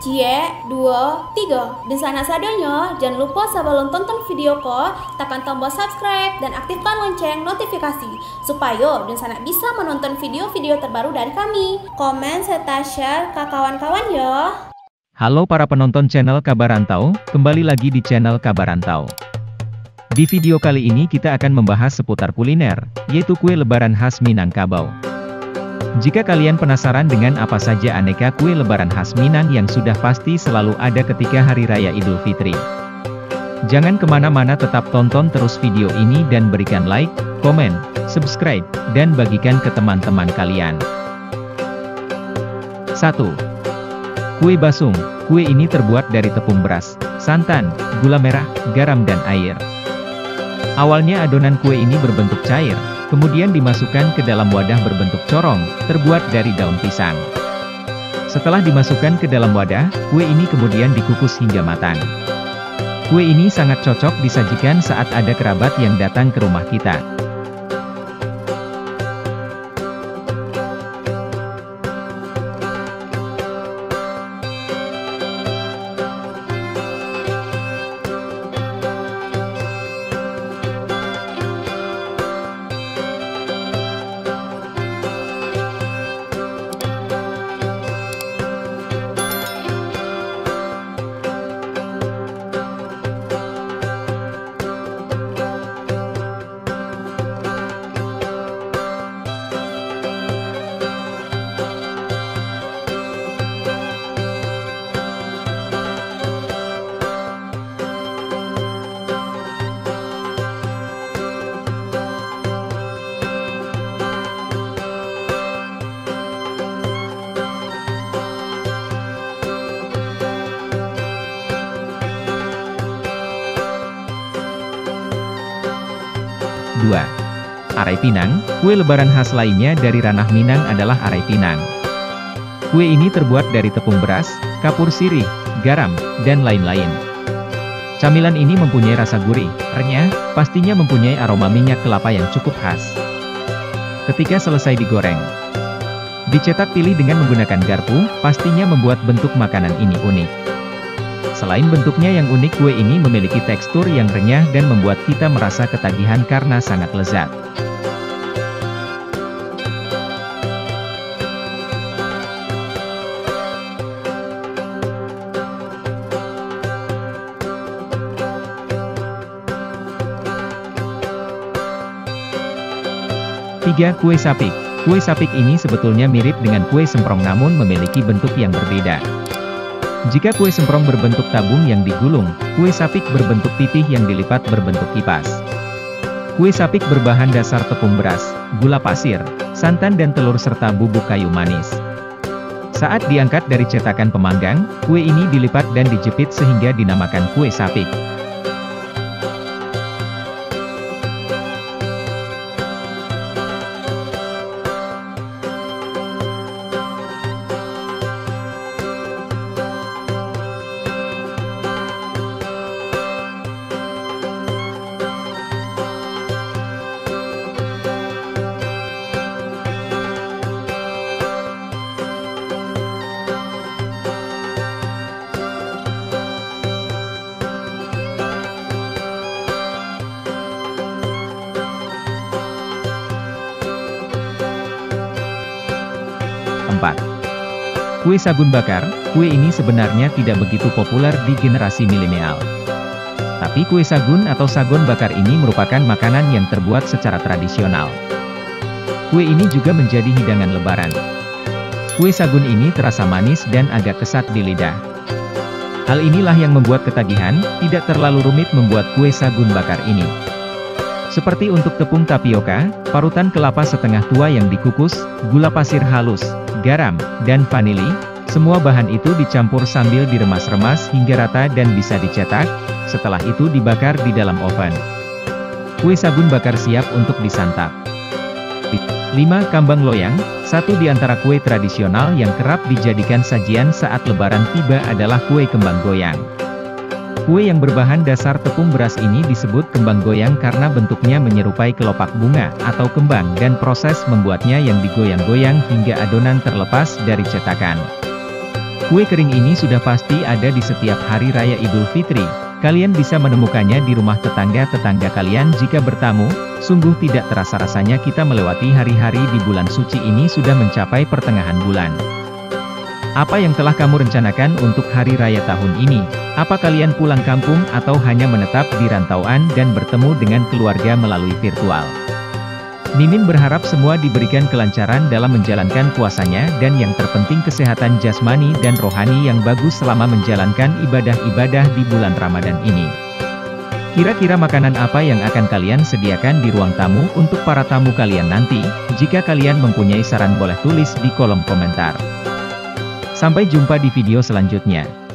Cie, 2, 3. Dan sana sadanya, jangan lupa sebelum tonton video ko, tekan tombol subscribe dan aktifkan lonceng notifikasi supaya dan sana bisa menonton video-video terbaru dari kami. Komen serta share ke kawan-kawan ya. Halo para penonton channel Kabar Rantau, kembali lagi di channel Kabar Rantau. Di video kali ini kita akan membahas seputar kuliner, yaitu kue lebaran khas Minangkabau. Jika kalian penasaran dengan apa saja aneka kue lebaran khas Minang yang sudah pasti selalu ada ketika Hari Raya Idul Fitri, jangan kemana-mana, tetap tonton terus video ini dan berikan like, komen, subscribe, dan bagikan ke teman-teman kalian. 1. Kue basung. Kue ini terbuat dari tepung beras, santan, gula merah, garam dan air. Awalnya adonan kue ini berbentuk cair, kemudian dimasukkan ke dalam wadah berbentuk corong, terbuat dari daun pisang. Setelah dimasukkan ke dalam wadah, kue ini kemudian dikukus hingga matang. Kue ini sangat cocok disajikan saat ada kerabat yang datang ke rumah kita. 2. Arai Pinang. Kue lebaran khas lainnya dari ranah Minang adalah Arai Pinang. Kue ini terbuat dari tepung beras, kapur sirih, garam, dan lain-lain. Camilan ini mempunyai rasa gurih, renyah, pastinya mempunyai aroma minyak kelapa yang cukup khas. Ketika selesai digoreng, dicetak pilih dengan menggunakan garpu, pastinya membuat bentuk makanan ini unik. Selain bentuknya yang unik, kue ini memiliki tekstur yang renyah dan membuat kita merasa ketagihan karena sangat lezat. Tiga. Kue sapik. Kue sapik ini sebetulnya mirip dengan kue semprong namun memiliki bentuk yang berbeda. Jika kue semprong berbentuk tabung yang digulung, kue sapik berbentuk pipih yang dilipat berbentuk kipas. Kue sapik berbahan dasar tepung beras, gula pasir, santan dan telur serta bubuk kayu manis. Saat diangkat dari cetakan pemanggang, kue ini dilipat dan dijepit sehingga dinamakan kue sapik. 4. Kue sagun bakar. Kue ini sebenarnya tidak begitu populer di generasi milenial. Tapi kue sagun atau sagon bakar ini merupakan makanan yang terbuat secara tradisional. Kue ini juga menjadi hidangan lebaran. Kue sagun ini terasa manis dan agak kesat di lidah. Hal inilah yang membuat ketagihan, tidak terlalu rumit membuat kue sagun bakar ini. Seperti untuk tepung tapioka, parutan kelapa setengah tua yang dikukus, gula pasir halus, garam, dan vanili, semua bahan itu dicampur sambil diremas-remas hingga rata dan bisa dicetak, setelah itu dibakar di dalam oven. Kue sagun bakar siap untuk disantap. 5. Kambang loyang. Satu di antara kue tradisional yang kerap dijadikan sajian saat lebaran tiba adalah kue kembang goyang. Kue yang berbahan dasar tepung beras ini disebut kembang goyang karena bentuknya menyerupai kelopak bunga atau kembang dan proses membuatnya yang digoyang-goyang hingga adonan terlepas dari cetakan. Kue kering ini sudah pasti ada di setiap hari raya Idul Fitri. Kalian bisa menemukannya di rumah tetangga-tetangga kalian jika bertamu. Sungguh tidak terasa rasanya kita melewati hari-hari di bulan suci ini sudah mencapai pertengahan bulan. Apa yang telah kamu rencanakan untuk hari raya tahun ini? Apa kalian pulang kampung atau hanya menetap di rantauan dan bertemu dengan keluarga melalui virtual? Mimin berharap semua diberikan kelancaran dalam menjalankan puasanya dan yang terpenting kesehatan jasmani dan rohani yang bagus selama menjalankan ibadah-ibadah di bulan Ramadan ini. Kira-kira makanan apa yang akan kalian sediakan di ruang tamu untuk para tamu kalian nanti? Jika kalian mempunyai saran boleh tulis di kolom komentar. Sampai jumpa di video selanjutnya.